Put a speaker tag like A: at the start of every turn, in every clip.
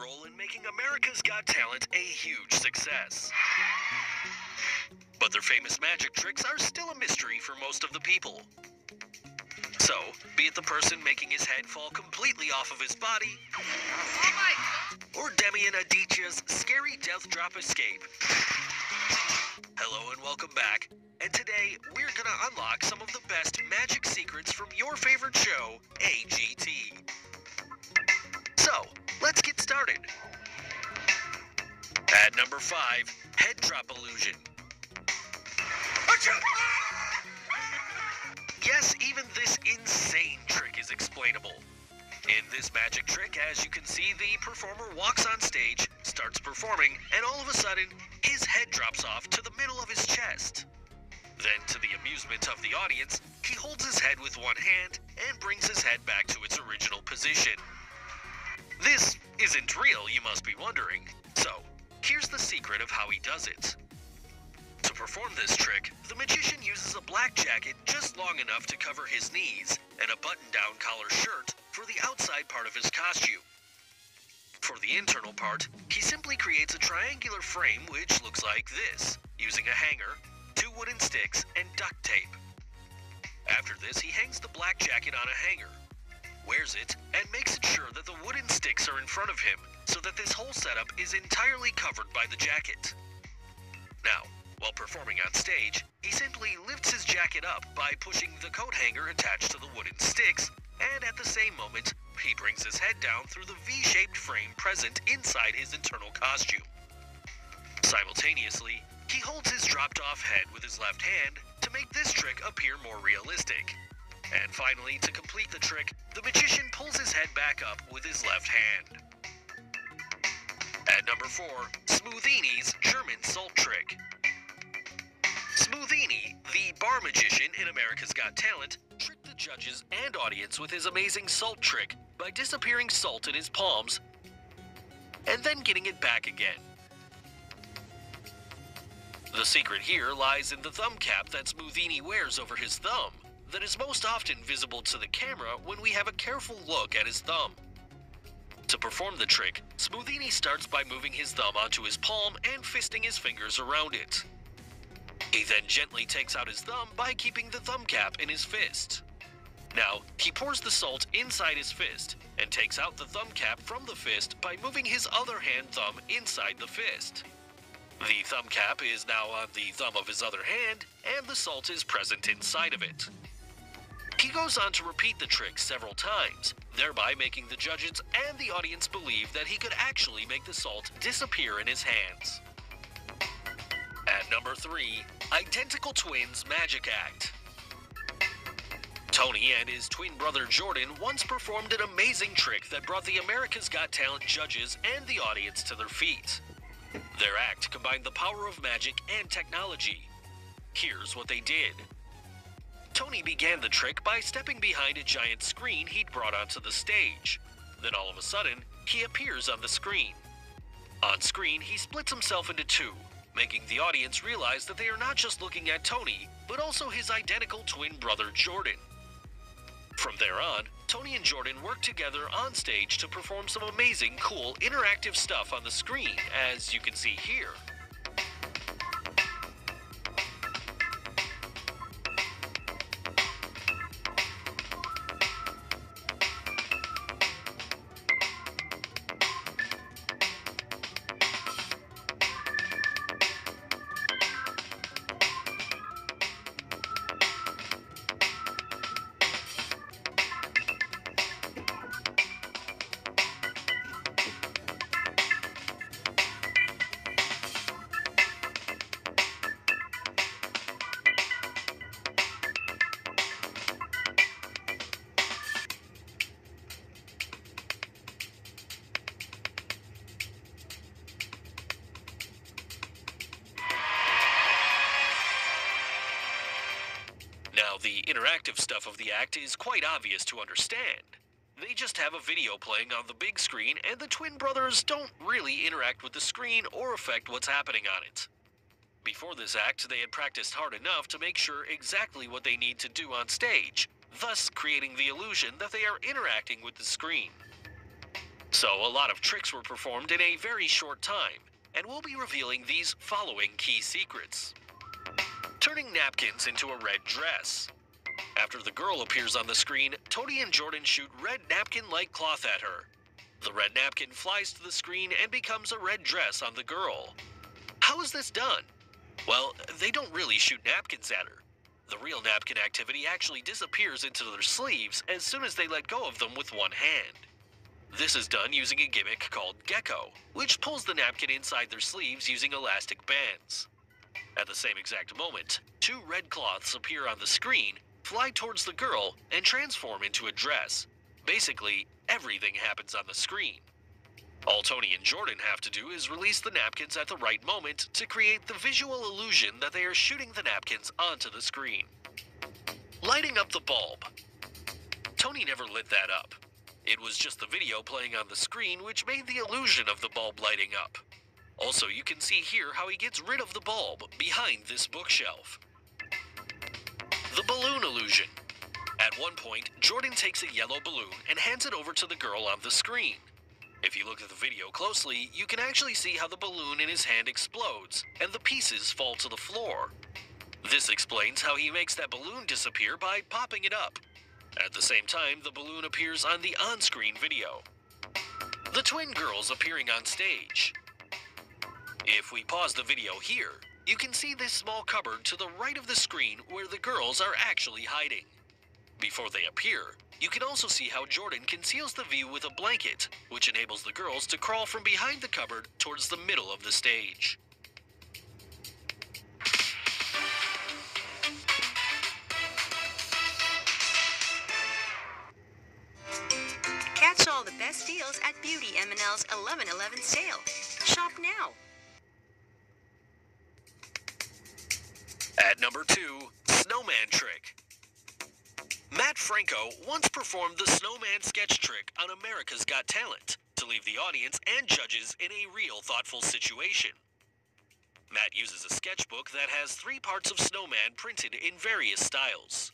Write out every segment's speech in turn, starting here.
A: role in making America's Got Talent a huge success. But their famous magic tricks are still a mystery for most of the people. So, be it the person making his head fall completely off of his body, or Demian Aditya's scary death drop escape. Hello and welcome back. And today, we're gonna unlock some of the best magic secrets from your favorite show, AGT. So, let's get started. At number 5, head drop illusion. Yes, even this insane trick is explainable. In this magic trick, as you can see, the performer walks on stage, starts performing, and all of a sudden, his head drops off to the middle of his chest. Then, to the amusement of the audience, he holds his head with one hand and brings his head back to its original position. This isn't real, you must be wondering. So, here's the secret of how he does it. To perform this trick, the magician uses a black jacket just long enough to cover his knees and a button-down collar shirt for the outside part of his costume. For the internal part, he simply creates a triangular frame which looks like this, using a hanger, 2 wooden sticks, and duct tape. After this, he hangs the black jacket on a hanger, wears it, and makes it sure that the wooden sticks are in front of him so that this whole setup is entirely covered by the jacket. Now, while performing on stage, he simply lifts his jacket up by pushing the coat hanger attached to the wooden sticks, and at the same moment, he brings his head down through the V-shaped frame present inside his internal costume. Simultaneously, he holds his dropped-off head with his left hand to make this trick appear more realistic. And finally, to complete the trick, the magician pulls his head back up with his left hand. At number 4, Smoothini's German Salt Trick. Smoothini, the bar magician in America's Got Talent, tricked the judges and audience with his amazing salt trick by disappearing salt in his palms and then getting it back again. The secret here lies in the thumb cap that Smoothini wears over his thumb that is most often visible to the camera when we have a careful look at his thumb. To perform the trick, Smoothini starts by moving his thumb onto his palm and fisting his fingers around it. He then gently takes out his thumb by keeping the thumb cap in his fist. Now, he pours the salt inside his fist and takes out the thumb cap from the fist by moving his other hand thumb inside the fist. The thumb cap is now on the thumb of his other hand, and the salt is present inside of it. He goes on to repeat the trick several times, thereby making the judges and the audience believe that he could actually make the salt disappear in his hands. At number 3, Identical Twins Magic Act. Tony and his twin brother Jordan once performed an amazing trick that brought the America's Got Talent judges and the audience to their feet. Their act combined the power of magic and technology. Here's what they did. Tony began the trick by stepping behind a giant screen he'd brought onto the stage. Then all of a sudden, he appears on the screen. On screen, he splits himself into 2, making the audience realize that they are not just looking at Tony, but also his identical twin brother Jordan. From there on, Tony and Jordan worked together on stage to perform some amazing, cool, interactive stuff on the screen, as you can see here. Now, the interactive stuff of the act is quite obvious to understand. They just have a video playing on the big screen, and the twin brothers don't really interact with the screen or affect what's happening on it. Before this act, they had practiced hard enough to make sure exactly what they need to do on stage, thus creating the illusion that they are interacting with the screen. So a lot of tricks were performed in a very short time, and we'll be revealing these following key secrets. Turning napkins into a red dress. After the girl appears on the screen, Tony and Jordan shoot red napkin-like cloth at her. The red napkin flies to the screen and becomes a red dress on the girl. How is this done? Well, they don't really shoot napkins at her. The real napkin activity actually disappears into their sleeves as soon as they let go of them with one hand. This is done using a gimmick called gecko, which pulls the napkin inside their sleeves using elastic bands. At the same exact moment, two red cloths appear on the screen, fly towards the girl, and transform into a dress. Basically, everything happens on the screen. All Tony and Jordan have to do is release the napkins at the right moment to create the visual illusion that they are shooting the napkins onto the screen. Lighting up the bulb. Tony never lit that up. It was just the video playing on the screen which made the illusion of the bulb lighting up. Also, you can see here how he gets rid of the bulb behind this bookshelf. The balloon illusion. At one point, Jordan takes a yellow balloon and hands it over to the girl on the screen. If you look at the video closely, you can actually see how the balloon in his hand explodes and the pieces fall to the floor. This explains how he makes that balloon disappear by popping it up. At the same time, the balloon appears on the on-screen video. The twin girls appearing on stage. If we pause the video here, you can see this small cupboard to the right of the screen where the girls are actually hiding. Before they appear, you can also see how Jordan conceals the view with a blanket, which enables the girls to crawl from behind the cupboard towards the middle of the stage.
B: Catch all the best deals at Beauty M&L's 11/11 sale. Shop now.
A: At number 2, Snowman Trick. Matt Franco once performed the snowman sketch trick on America's Got Talent to leave the audience and judges in a real thoughtful situation. Matt uses a sketchbook that has 3 parts of snowman printed in various styles.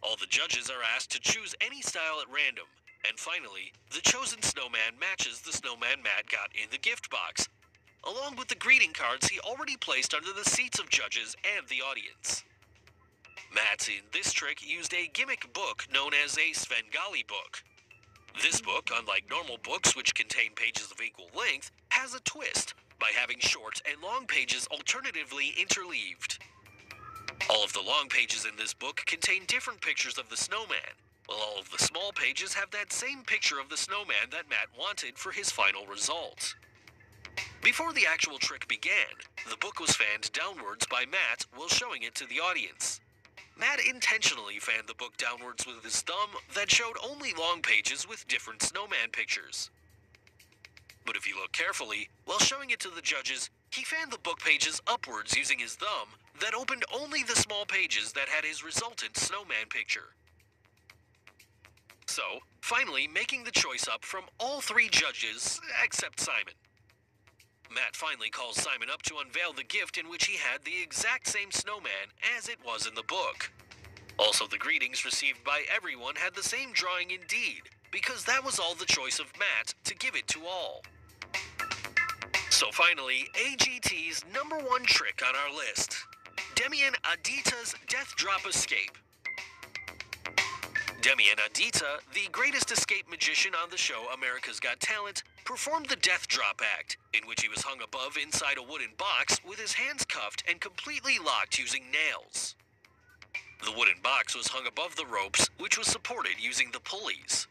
A: All the judges are asked to choose any style at random, and finally, the chosen snowman matches the snowman Matt got in the gift box, along with the greeting cards he already placed under the seats of judges and the audience. Matt in this trick used a gimmick book known as a Svengali book. This book, unlike normal books which contain pages of equal length, has a twist by having short and long pages alternatively interleaved. All of the long pages in this book contain different pictures of the snowman, while all of the small pages have that same picture of the snowman that Matt wanted for his final result. Before the actual trick began, the book was fanned downwards by Matt while showing it to the audience. Matt intentionally fanned the book downwards with his thumb that showed only long pages with different snowman pictures. But if you look carefully, while showing it to the judges, he fanned the book pages upwards using his thumb that opened only the small pages that had his resultant snowman picture. So, finally making the choice up from all 3 judges, except Simon. Matt finally calls Simon up to unveil the gift in which he had the exact same snowman as it was in the book. Also, the greetings received by everyone had the same drawing indeed, because that was all the choice of Matt to give it to all. So finally, AGT's number 1 trick on our list, Demian Aditya's Death Drop Escape. Demian Aditya, the greatest escape magician on the show America's Got Talent, performed the Death Drop Act, in which he was hung above inside a wooden box with his hands cuffed and completely locked using nails. The wooden box was hung above the ropes, which was supported using the pulleys.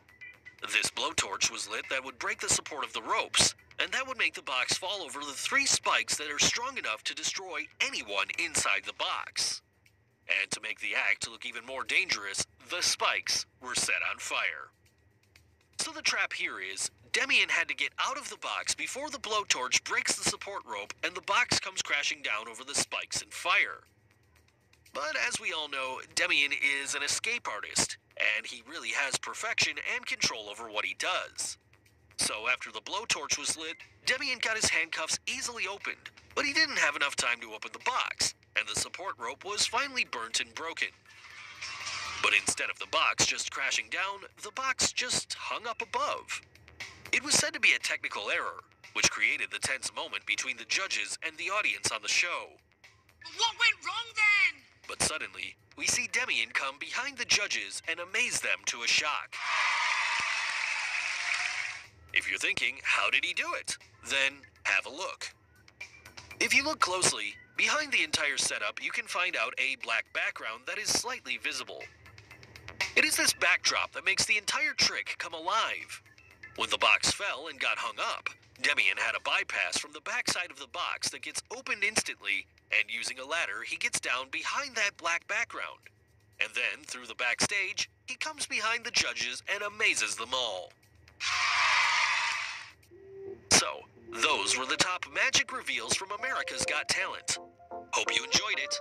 A: This blowtorch was lit that would break the support of the ropes, and that would make the box fall over the 3 spikes that are strong enough to destroy anyone inside the box. And to make the act look even more dangerous, the spikes were set on fire. So the trap here is, Demian had to get out of the box before the blowtorch breaks the support rope and the box comes crashing down over the spikes and fire. But as we all know, Demian is an escape artist, and he really has perfection and control over what he does. So after the blowtorch was lit, Demian got his handcuffs easily opened, but he didn't have enough time to open the box, and the support rope was finally burnt and broken. But instead of the box just crashing down, the box just hung up above. It was said to be a technical error, which created the tense moment between the judges and the audience on the show.
C: What went wrong then?
A: But suddenly, we see Demian come behind the judges and amaze them to a shock. If you're thinking, how did he do it? Then have a look. If you look closely, behind the entire setup you can find out a black background that is slightly visible. It is this backdrop that makes the entire trick come alive. When the box fell and got hung up, Demian had a bypass from the backside of the box that gets opened instantly, and using a ladder he gets down behind that black background. And then, through the backstage, he comes behind the judges and amazes them all. So, those were the top magic reveals from America's Got Talent. Hope you enjoyed it.